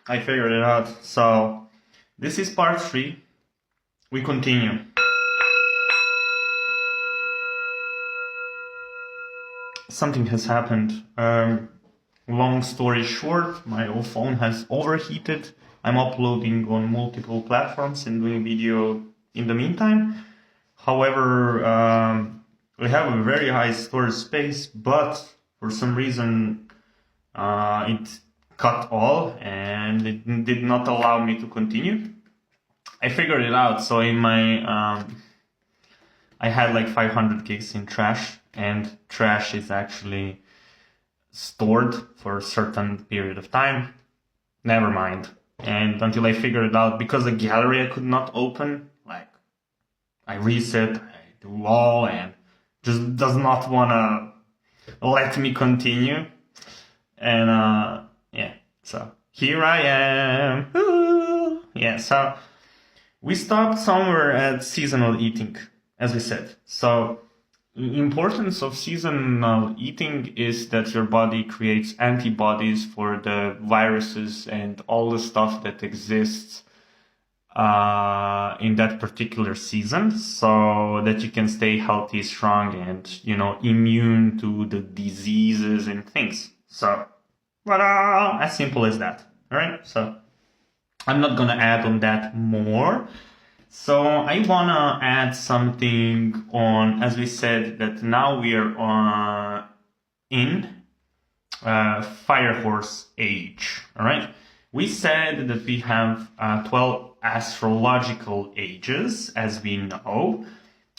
I figured it out. So this is part 3. We continue. Something has happened. Long story short, my old phone has overheated. I'm uploading on multiple platforms and doing video in the meantime. However, we have a very high storage space, but for some reason it cut all and it did not allow me to continue. I figured it out. So in my I had like 500 gigs in trash, and trash is actually stored for a certain period of time. Never mind. And until I figured it out, because the gallery I could not open, like I reset, I do all, and just does not wanna let me continue. And yeah, so here I am. Ooh. Yeah, so we stopped somewhere at seasonal eating, as we said. So importance of seasonal eating is that your body creates antibodies for the viruses and all the stuff that exists in that particular season, so that you can stay healthy, strong, and immune to the diseases and things. So voila, as simple as that. All right, so I'm not gonna add on that more. So I wanna add something on, as we said, that now we are in Firehorse age. All right, we said that we have 12 astrological ages, as we know,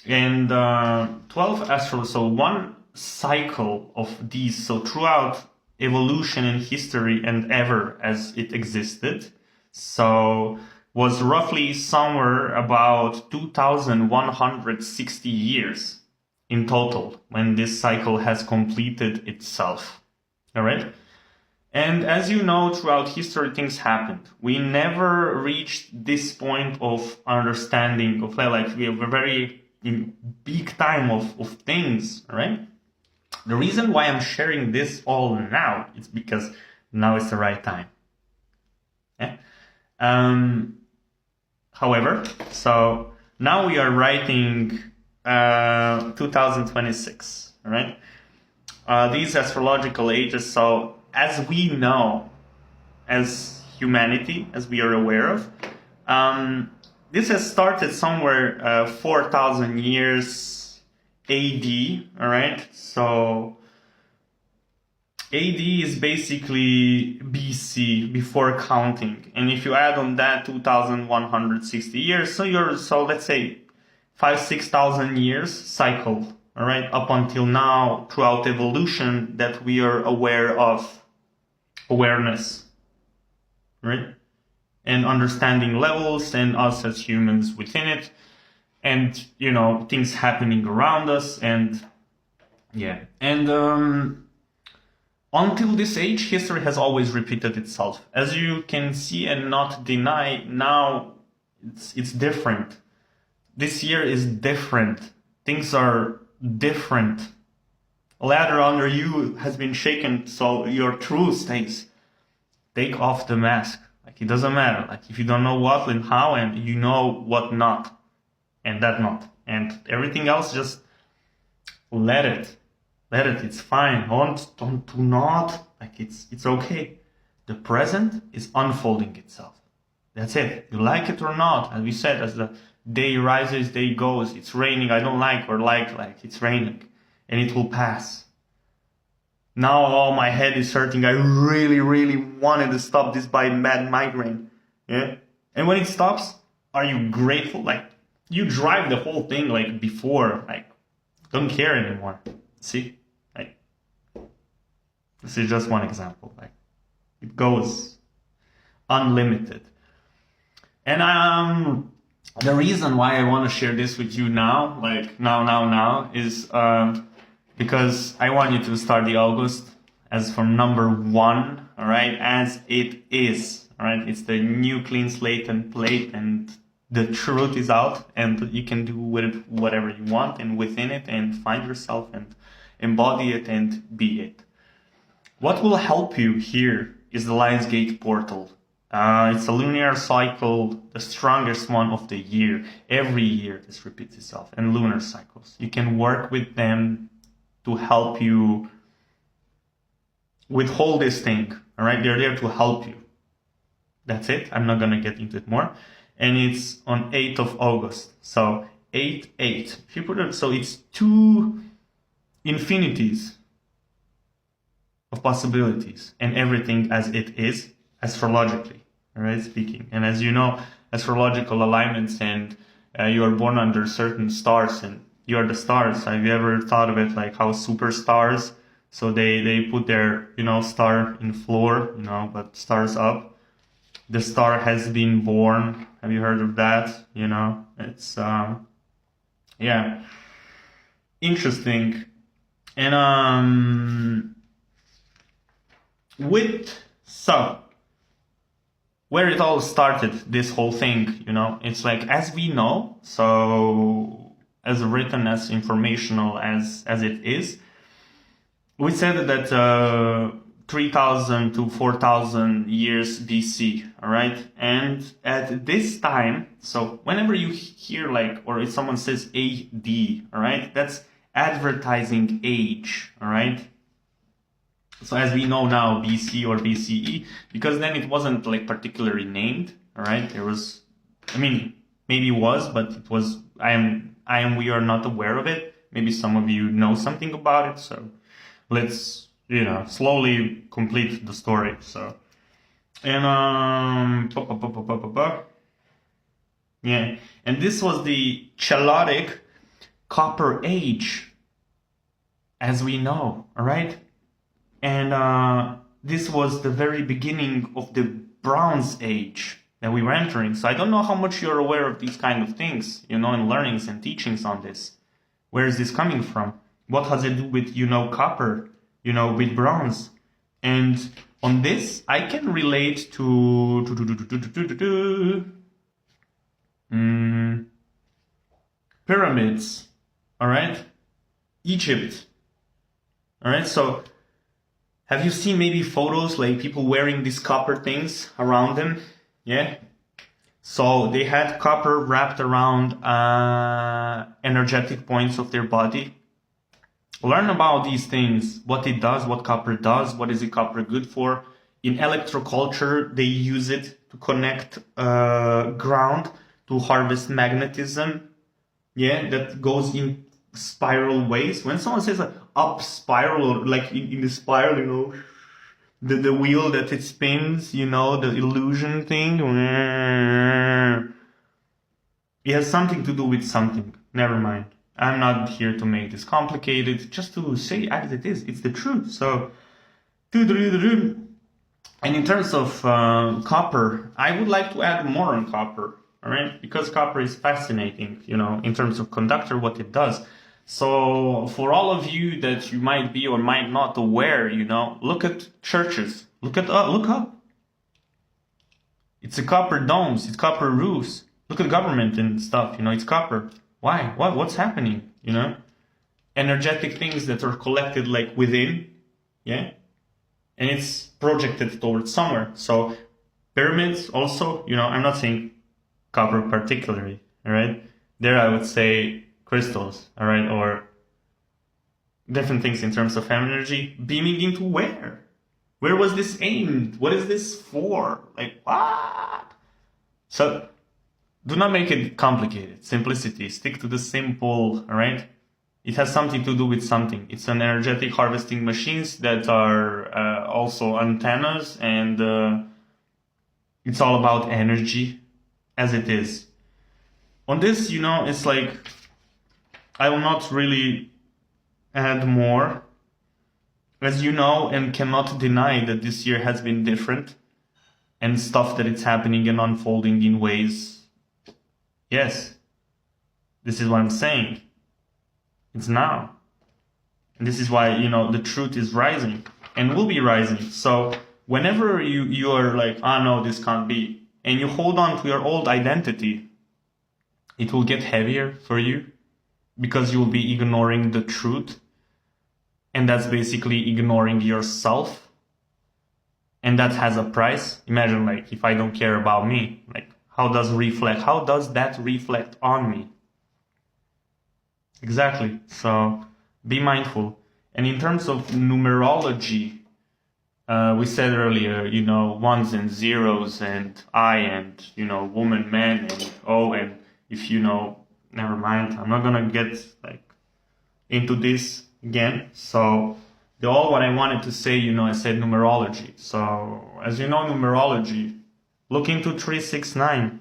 and 12 astral. So one cycle of these. So throughout evolution and history and ever as it existed, so was roughly somewhere about 2,160 years in total when this cycle has completed itself. All right? And as you know, throughout history, things happened. We never reached this point of understanding of like we have a very big time of things, right? The reason why I'm sharing this all now is because now is the right time. Yeah? However, so now we are writing 2026, all right? These astrological ages, so as we know, as humanity, as we are aware of, this has started somewhere 4,000 years AD, all right? So AD is basically BC, before counting. And if you add on that 2,160 years, so let's say 5,000-6,000 years cycle, all right, up until now throughout evolution that we are aware of awareness, right? And understanding levels and us as humans within it, and things happening around us, and yeah, and until this age, history has always repeated itself. As you can see and not deny, now it's different. This year is different. Things are different. A ladder under you has been shaken, so your truth stays. Take off the mask. Like, it doesn't matter. Like, if you don't know what and how, and you know what not, and that not, and everything else, just let it. Let it. It's fine. Do not. Like, it's okay. The present is unfolding itself. That's it. You like it or not. As we said, as the day rises, day goes. It's raining. I don't like or like it's raining, and it will pass. Now, oh, my head is hurting. I really, really wanted to stop this by mad migraine. Yeah. And when it stops, are you grateful? Like, you drive the whole thing like before. Like, don't care anymore. See? This is just one example. Like, it goes unlimited. And the reason why I want to share this with you now, like now, is because I want you to start the August as from number 1, all right, as it is, all right. It's the new clean slate and plate, and the truth is out, and you can do with it whatever you want, and within it, and find yourself and embody it and be it. What will help you here is the Lionsgate portal. It's a linear cycle, the strongest one of the year. Every year this repeats itself. And lunar cycles. You can work with them to help you withhold this thing. All right, they're there to help you. That's it. I'm not gonna get into it more. And it's on 8th of August. So 8/8. If you put it, so it's 2 infinities of possibilities, and everything as it is astrologically, all right, speaking. And as you know, astrological alignments, and you are born under certain stars, and you are the stars. Have you ever thought of it like how superstars? So they put their, star in floor, but stars up. The star has been born. Have you heard of that? It's yeah, interesting. And where it all started, this whole thing, it's like, as we know, so as written, as informational as it is, we said that 3,000 to 4,000 years BC, all right? And at this time, so whenever you hear or if someone says AD, all right, that's advertising age, all right? So as we know now, BC or BCE, because then it wasn't particularly named, all right? There was, maybe it was, but it was, we are not aware of it. Maybe some of you know something about it, so let's, slowly complete the story. So, and, yeah, and this was the Chaladic Copper Age, as we know, all right? And this was the very beginning of the Bronze Age that we were entering. So I don't know how much you're aware of these kind of things, and learnings and teachings on this. Where is this coming from? What has it to do with, copper, with bronze? And on this, I can relate to pyramids, all right? Egypt, all right? So have you seen maybe photos people wearing these copper things around them? Yeah. So they had copper wrapped around energetic points of their body. Learn about these things, what it does, what copper does, what is copper good for. In electroculture, they use it to connect ground to harvest magnetism. Yeah, that goes in spiral ways. When someone says up spiral, or in the spiral, the wheel that it spins, the illusion thing, it has something to do with something. Never mind. I'm not here to make this complicated, just to say as it is. It's the truth. So, and in terms of copper, I would like to add more on copper, all right? Because copper is fascinating, in terms of conductor, what it does. So for all of you that you might be or might not aware, look at churches. Look up. It's a copper domes. It's copper roofs. Look at government and stuff. It's copper. Why? What's happening? Energetic things that are collected within, yeah, and it's projected towards somewhere. So pyramids also, I'm not saying copper particularly, all right? There I would say crystals, all right, or different things in terms of energy beaming into where? Where was this aimed? What is this for? What? So do not make it complicated. Simplicity. Stick to the simple, all right? It has something to do with something. It's an energetic harvesting machines that are also antennas, and it's all about energy as it is. On this, it's I will not really add more. As you know and cannot deny that this year has been different, and stuff that it's happening and unfolding in ways. Yes, this is what I'm saying. It's now. And this is why, the truth is rising and will be rising. So whenever you are no, this can't be, and you hold on to your old identity, it will get heavier for you because you will be ignoring the truth. And that's basically ignoring yourself. and that has a price. Imagine, like, if I don't care about me, like, how does that reflect on me? Exactly. So be mindful. And in terms of numerology, we said earlier, ones and zeros and I and, woman, man and O, and if never mind, I'm not gonna get like into this again. So what I wanted to say, I said numerology. So as you know, numerology, look into 369.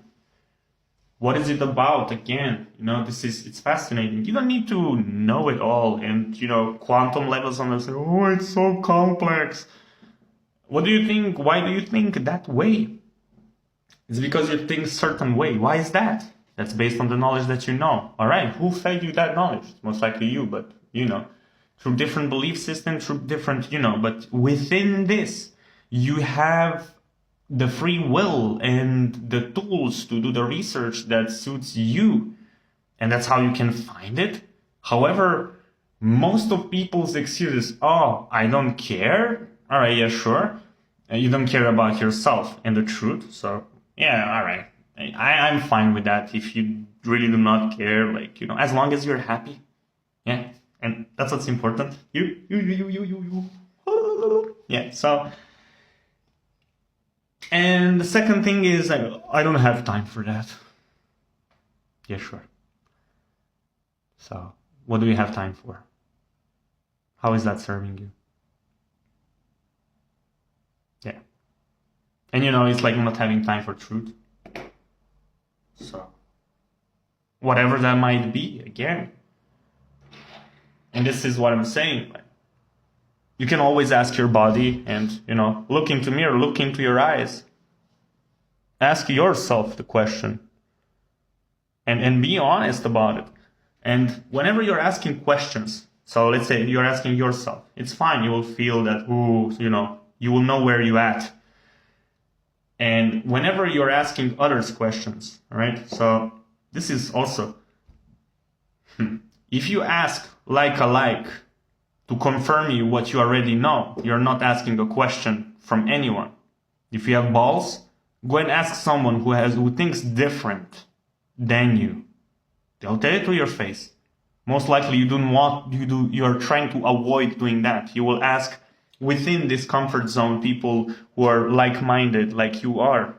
What is it about? Again, it's fascinating. You don't need to know it all. And, quantum levels on this, oh, it's so complex. What do you think? Why do you think that way? It's because you think a certain way. Why is that? That's based on the knowledge that you know. All right. Who fed you that knowledge? Most likely you, but, through different belief systems, through different, but within this, you have the free will and the tools to do the research that suits you. And that's how you can find it. However, most of people's excuses, oh, I don't care. All right, yeah, sure. You don't care about yourself and the truth. So, yeah, all right. I'm fine with that if you really do not care, like, as long as you're happy. Yeah. And that's what's important. You. Yeah, so. And the second thing is, I don't have time for that. Yeah, sure. So, what do you have time for? How is that serving you? Yeah. And it's like not having time for truth. So, whatever that might be, again. And this is what I'm saying. You can always ask your body and, look into mirror, look into your eyes. Ask yourself the question. And be honest about it. And whenever you're asking questions, so let's say you're asking yourself, it's fine. You will feel that, you will know where you're at. And whenever you're asking others questions, right? So this is also, if you ask like to confirm you what you already know, you're not asking a question from anyone. If you have balls, go and ask someone who thinks different than you. They'll tell it to your face. Most likely you are trying to avoid doing that. You will ask within this comfort zone people who are like-minded like you are.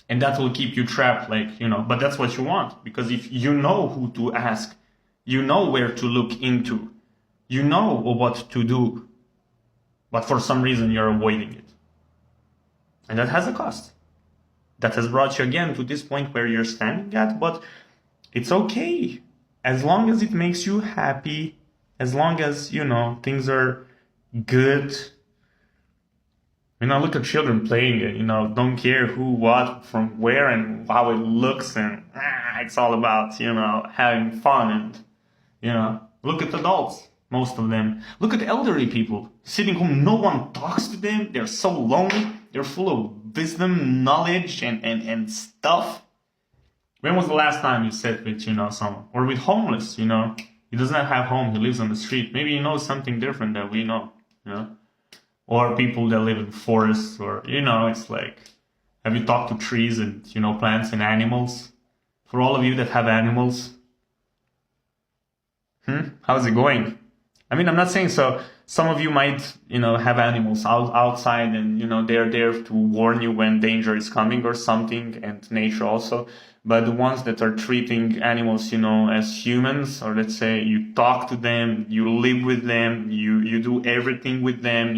And that will keep you trapped, but that's what you want. Because if you know who to ask, you know where to look into, you know what to do, but for some reason you're avoiding it. And that has a cost. That has brought you again to this point where you're standing at, but it's okay. As long as it makes you happy, as long as, things are good. Look at children playing it, don't care who, what, from where, and how it looks, and it's all about, having fun, and, look at adults, most of them. Look at elderly people, sitting home, no one talks to them, they're so lonely, they're full of wisdom, knowledge, and stuff. When was the last time you sat with, someone? Or with homeless, he does not have home, he lives on the street. Maybe he knows something different that we know, Or people that live in forests, or, it's like, have you talked to trees and, plants and animals? For all of you that have animals, how's it going? I mean, I'm not saying so. Some of you might, have animals outside and, they're there to warn you when danger is coming or something, and nature also. But the ones that are treating animals, as humans, or let's say you talk to them, you live with them, you do everything with them,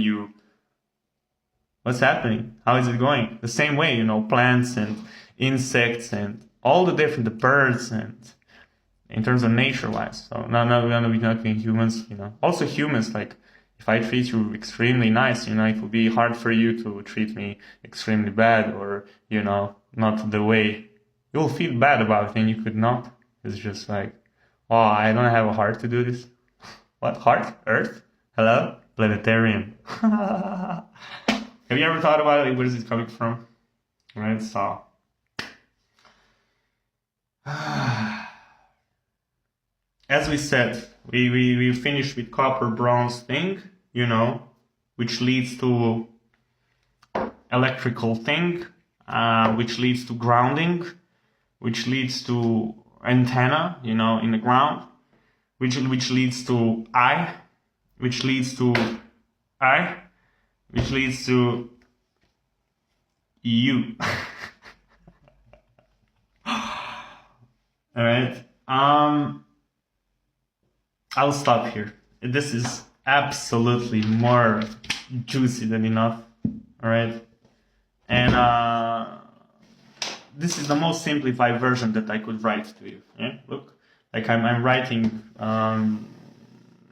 what's happening? How is it going? The same way, plants and insects and all the birds, and in terms of nature-wise. So now we're gonna be talking humans, Also humans, like, if I treat you extremely nice, it will be hard for you to treat me extremely bad, or, not the way. You'll feel bad about it, and you could not. It's just like, oh, I don't have a heart to do this. What? Heart? Earth? Hello? Planetarium. Have you ever thought about it? Where is it coming from? Right, so. As we said, we finished with copper bronze thing, which leads to electrical thing, which leads to grounding, which leads to antenna, you know, in the ground, which leads to eye, which leads to eye, which leads to you. All right. I'll stop here. This is absolutely more juicy than enough. All right. And this is the most simplified version that I could write to you. Yeah. Look, like I'm writing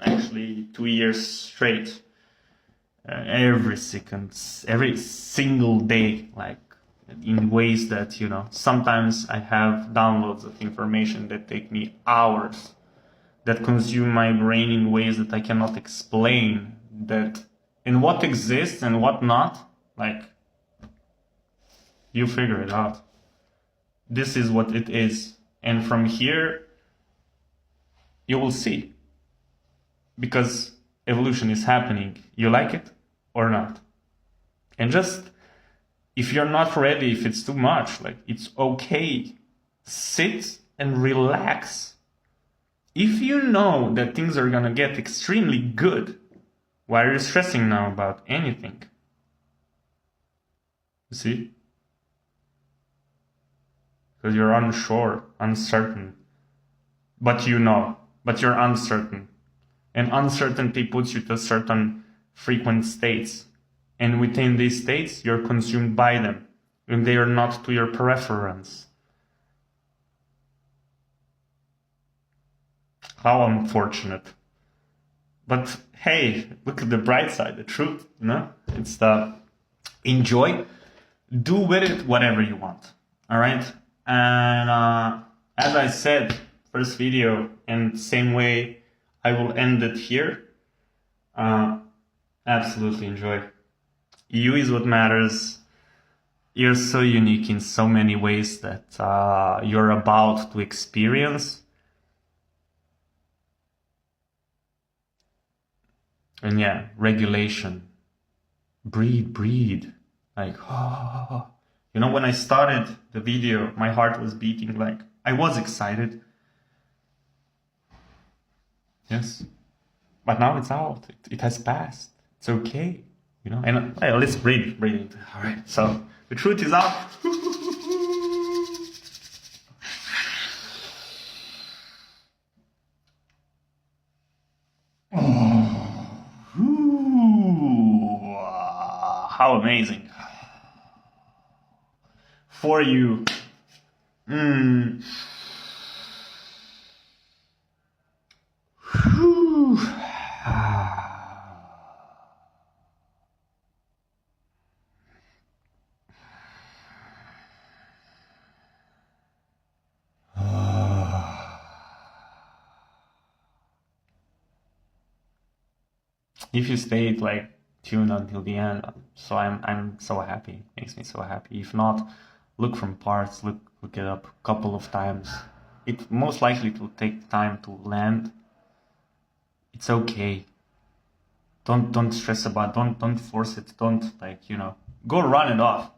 actually 2 years straight. Every single day, like in ways that, you know, sometimes I have downloads of information that take me hours, that consume my brain in ways that I cannot explain, that in what exists and what not, like, you figure it out. This is what it is. And from here, you will see. Because evolution is happening. You like it or not? And just, if you're not ready, if it's too much, like, it's okay. Sit and relax. If you know that things are gonna get extremely good, why are you stressing now about anything? You see? Because you're unsure, uncertain. But you know, but you're uncertain. And uncertainty puts you to certain frequent states. And within these states, you're consumed by them. And they are not to your preference. How unfortunate. But hey, look at the bright side, the truth, you know? It's the enjoy, do with it whatever you want, all right? And as I said, first video, and same way I will end it here, absolutely enjoy. You is what matters. You're so unique in so many ways that you're about to experience. And yeah, regulation. Breathe. Like, oh. You know, when I started the video, my heart was beating, like, I was excited. Yes. But now it's out. It has passed. It's okay. You know, and let's breathe. All right. So the truth is out. How amazing. For you. If you stayed like tuned until the end, so I'm so happy. It makes me so happy. If not, look from parts, look it up a couple of times. It most likely will take time to land. It's okay. Don't stress about it. Don't force it. Don't, like, you know, go run it off.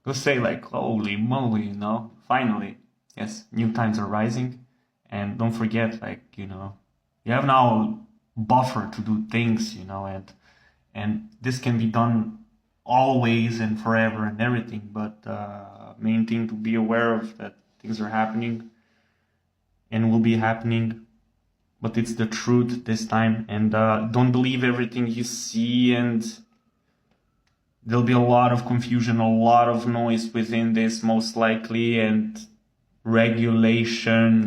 Go say like, holy moly, you know, finally. Yes, new times are rising. And don't forget, like, you know, you have now buffer to do things, you know, and this can be done always and forever and everything, but main thing to be aware of that things are happening and will be happening, but it's the truth this time. And don't believe everything you see, and there'll be a lot of confusion, a lot of noise within this most likely, and regulation,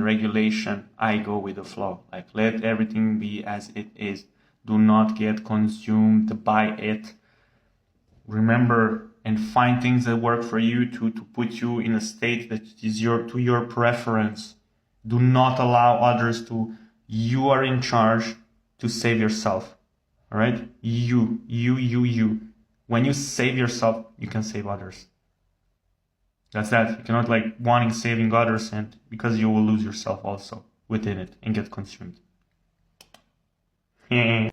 I go with the flow. Like, let everything be as it is. Do not get consumed by it. Remember and find things that work for you to put you in a state that is to your preference. Do not allow others to. You are in charge to save yourself. All right? You. When you save yourself, you can save others. That's that. You cannot, like, wanting saving others, and because you will lose yourself also within it and get consumed.